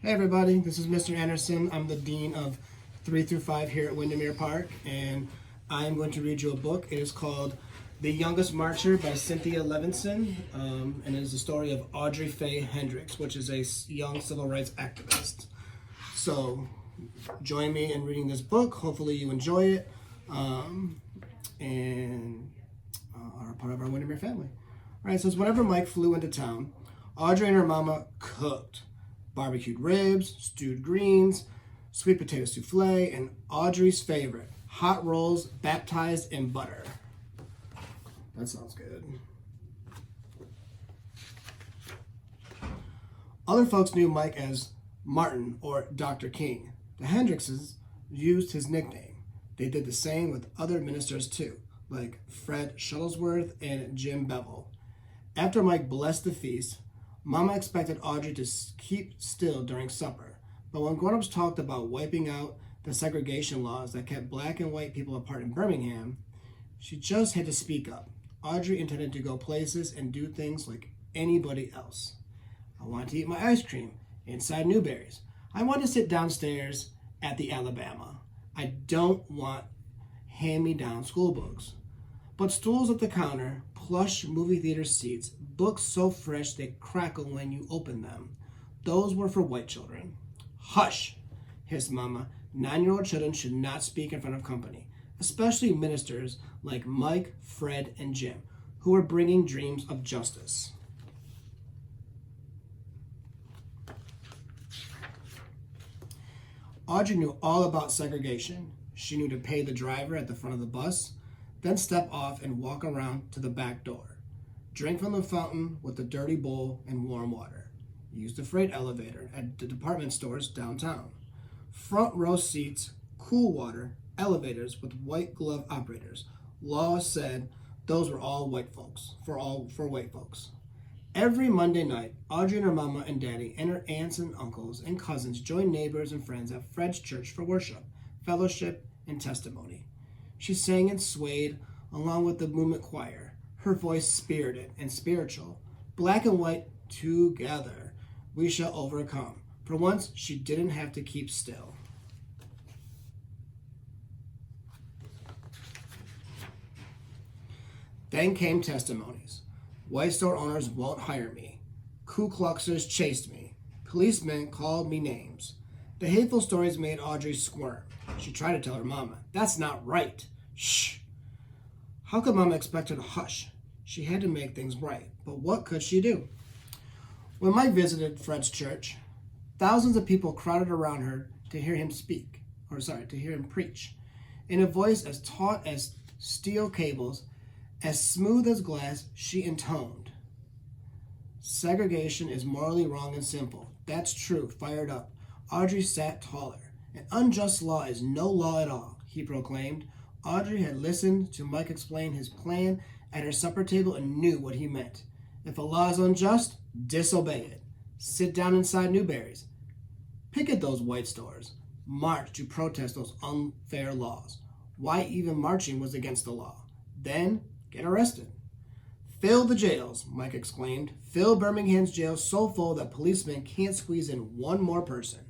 Hey everybody, this is Mr. Anderson. I'm the Dean of 3 through 5 here at Windermere Park, and I am going to read you a book. It is called The Youngest Marcher by Cynthia Levinson, and it is the story of Audrey Faye Hendricks, which is a young civil rights activist. So join me in reading this book. Hopefully you enjoy it and are part of our Windermere family. All right, so it's whenever Mike flew into town, Audrey and her mama cooked. Barbecued ribs, stewed greens, sweet potato souffle, and Audrey's favorite, hot rolls baptized in butter. That sounds good. Other folks knew Mike as Martin or Dr. King. The Hendrickses used his nickname. They did the same with other ministers too, like Fred Shuttlesworth and Jim Bevel. After Mike blessed the feast, Mama expected Audrey to keep still during supper, but when grown-ups talked about wiping out the segregation laws that kept black and white people apart in Birmingham, she just had to speak up. Audrey intended to go places and do things like anybody else. I want to eat my ice cream inside Newberry's. I want to sit downstairs at the Alabama. I don't want hand-me-down school books. But stools at the counter, plush movie theater seats, books so fresh they crackle when you open them. Those were for white children. Hush, hissed Mama. 9-year-old children should not speak in front of company, especially ministers like Mike, Fred, and Jim, who were bringing dreams of justice. Audrey knew all about segregation. She knew to pay the driver at the front of the bus, then step off and walk around to the back door. Drink from the fountain with a dirty bowl and warm water. Use the freight elevator at the department stores downtown. Front row seats, cool water, elevators with white glove operators. Law said those were all white folks, for white folks. Every Monday night, Audrey and her mama and daddy and her aunts and uncles and cousins joined neighbors and friends at Fred's church for worship, fellowship, and testimony. She sang and swayed along with the movement choir, her voice spirited and spiritual. Black and white together, we shall overcome. For once, she didn't have to keep still. Then came testimonies. White store owners won't hire me. Ku Kluxers chased me. Policemen called me names. The hateful stories made Audrey squirm. She tried to tell her mama, "That's not right." Shh. How could Mama expect her to hush? She had to make things right, but what could she do? When Mike visited Fred's church, thousands of people crowded around her to hear him preach. In a voice as taut as steel cables, as smooth as glass, she intoned, "Segregation is morally wrong and simple. That's true." Fired up, Audrey sat taller. "An unjust law is no law at all," he proclaimed. Audrey had listened to Mike explain his plan at her supper table and knew what he meant. If a law is unjust, disobey it. Sit down inside Newberry's. Picket those white stores. March to protest those unfair laws. Why even marching was against the law. Then get arrested. "Fill the jails," Mike exclaimed. "Fill Birmingham's jails so full that policemen can't squeeze in one more person.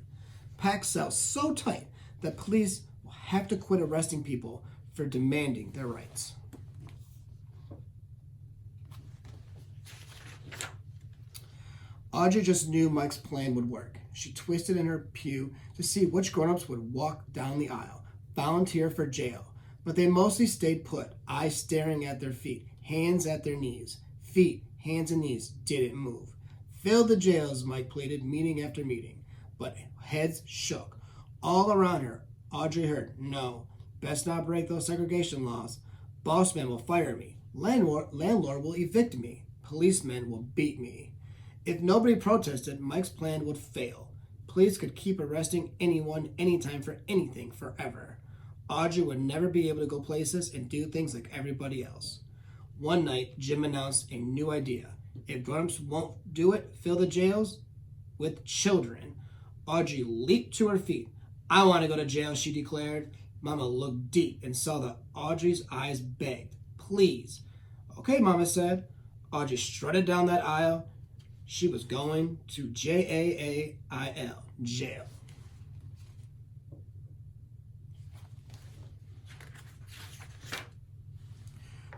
Pack cells so tight that police will have to quit arresting people for demanding their rights." Audrey just knew Mike's plan would work. She twisted in her pew to see which grown-ups would walk down the aisle, volunteer for jail. But they mostly stayed put, eyes staring at their feet, hands at their knees. Feet, hands, and knees didn't move. "Fill the jails," Mike pleaded, meeting after meeting. But heads shook. All around her, Audrey heard, "No, best not break those segregation laws. Bossman will fire me. Landlord will evict me. Policemen will beat me." If nobody protested, Mike's plan would fail. Police could keep arresting anyone, anytime, for anything, forever. Audrey would never be able to go places and do things like everybody else. One night, Jim announced a new idea. If grown-ups won't do it, fill the jails with children. Audrey leaped to her feet. "I want to go to jail," she declared. Mama looked deep and saw that Audrey's eyes begged, "Please." "Okay," Mama said. Audrey strutted down that aisle, She was going to Jail, jail.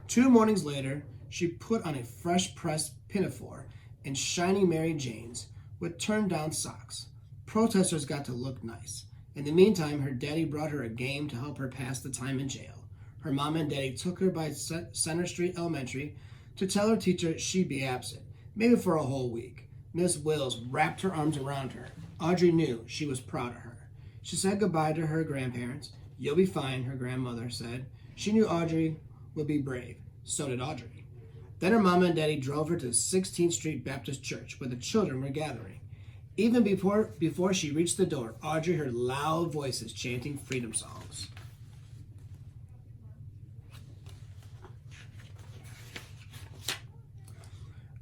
Two mornings later, she put on a fresh pressed pinafore and shiny Mary Janes with turned down socks. Protesters got to look nice. In the meantime, her daddy brought her a game to help her pass the time in jail. Her mom and daddy took her by Center Street Elementary to tell her teacher she'd be absent, maybe for a whole week. Miss Wills wrapped her arms around her. Audrey knew she was proud of her. She said goodbye to her grandparents. "You'll be fine," her grandmother said. She knew Audrey would be brave. So did Audrey. Then her mama and daddy drove her to the 16th Street Baptist Church, where the children were gathering. Even before she reached the door, Audrey heard loud voices chanting freedom songs.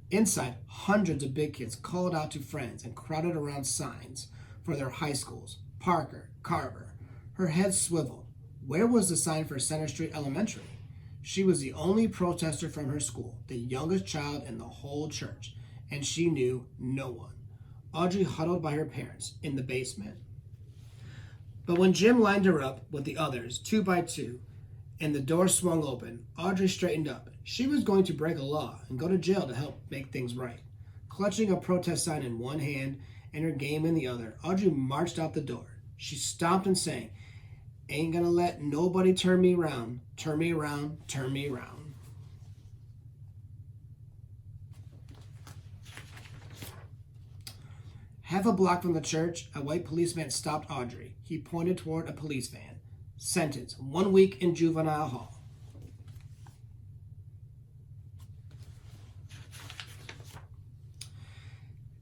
Inside, hundreds of big kids called out to friends and crowded around signs for their high schools. Parker, Carver. Her head swiveled. Where was the sign for Center Street Elementary? She was the only protester from her school, the youngest child in the whole church, and she knew no one. Audrey huddled by her parents in the basement. But when Jim lined her up with the others, 2 by 2, and the door swung open, Audrey straightened up. She was going to break a law and go to jail to help make things right. Clutching a protest sign in one hand and her game in the other, Audrey marched out the door. She stomped and sang, "Ain't gonna let nobody turn me around, turn me around, turn me around." Half a block from the church, a white policeman stopped Audrey. He pointed toward a police van. Sentence, 1 week in juvenile hall.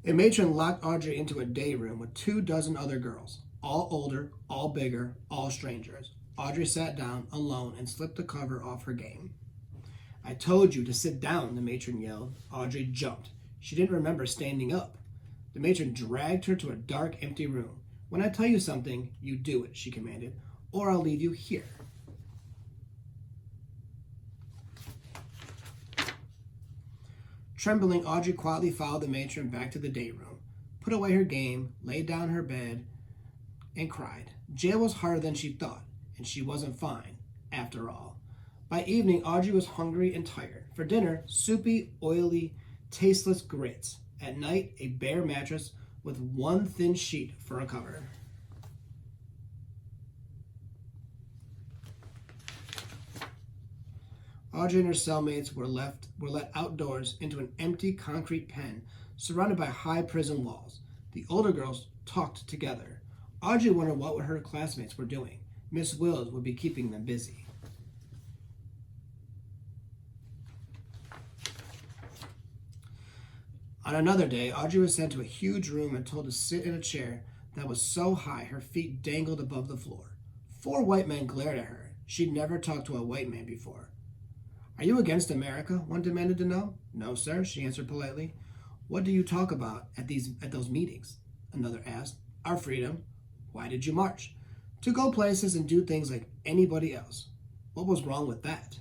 A matron locked Audrey into a day room with 24 other girls, all older, all bigger, all strangers. Audrey sat down alone and slipped the cover off her game. "I told you to sit down," the matron yelled. Audrey jumped. She didn't remember standing up. The matron dragged her to a dark, empty room. "When I tell you something, you do it," she commanded, "or I'll leave you here." Trembling, Audrey quietly followed the matron back to the day room, put away her game, laid down her bed, and cried. Jail was harder than she thought, and she wasn't fine, after all. By evening, Audrey was hungry and tired. For dinner, soupy, oily, tasteless grits. At night, a bare mattress with one thin sheet for a cover. Audrey and her cellmates were let outdoors into an empty concrete pen surrounded by high prison walls. The older girls talked together. Audrey wondered what her classmates were doing. Miss Wills would be keeping them busy. On another day, Audrey was sent to a huge room and told to sit in a chair that was so high her feet dangled above the floor. 4 white men glared at her. She'd never talked to a white man before. "Are you against America?" one demanded to know. "No, sir," she answered politely. "What do you talk about at those meetings?" Another asked. "Our freedom." "Why did you march?" "To go places and do things like anybody else." "What was wrong with that?"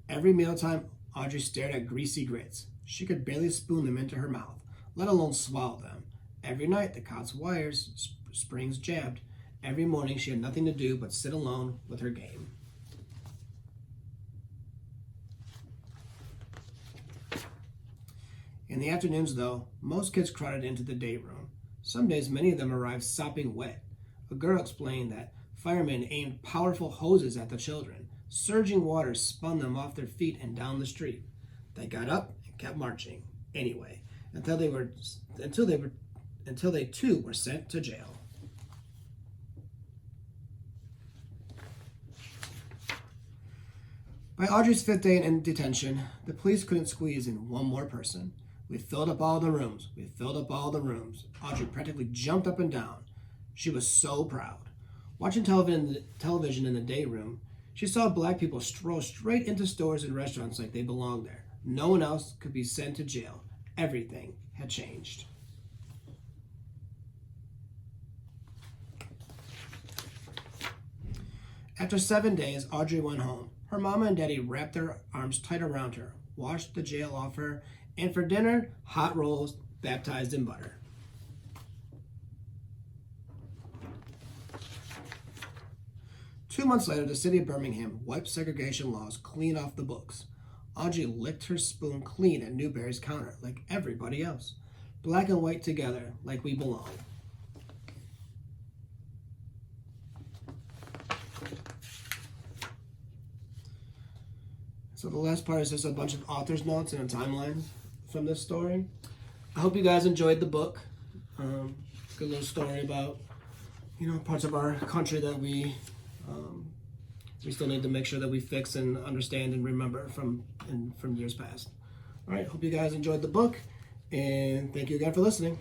Every mealtime, Audrey stared at greasy grits. She could barely spoon them into her mouth, let alone swallow them. Every night, the cot's wires springs jabbed. Every morning, she had nothing to do but sit alone with her game. In the afternoons, though, most kids crowded into the day room. Some days, many of them arrived sopping wet. A girl explained that firemen aimed powerful hoses at the children. Surging water spun them off their feet and down the street. They got up and kept marching anyway, until they too were sent to jail. By Audrey's 5th day in detention, the police couldn't squeeze in one more person. "We filled up all the rooms. We filled up all the rooms." Audrey practically jumped up and down. She was so proud. Watching television in the day room, she saw black people stroll straight into stores and restaurants like they belonged there. No one else could be sent to jail. Everything had changed. After 7 days, Audrey went home. Her mama and daddy wrapped their arms tight around her, washed the jail off her, and for dinner, hot rolls baptized in butter. Two months later, the city of Birmingham wiped segregation laws clean off the books. Audrey licked her spoon clean at Newberry's counter, like everybody else. Black and white together, like we belong. So the last part is just a bunch of author's notes and a timeline from this story. I hope you guys enjoyed the book. Good little story about, parts of our country that we still need to make sure that we fix and understand and remember from years past. All right, hope you guys enjoyed the book, and thank you again for listening.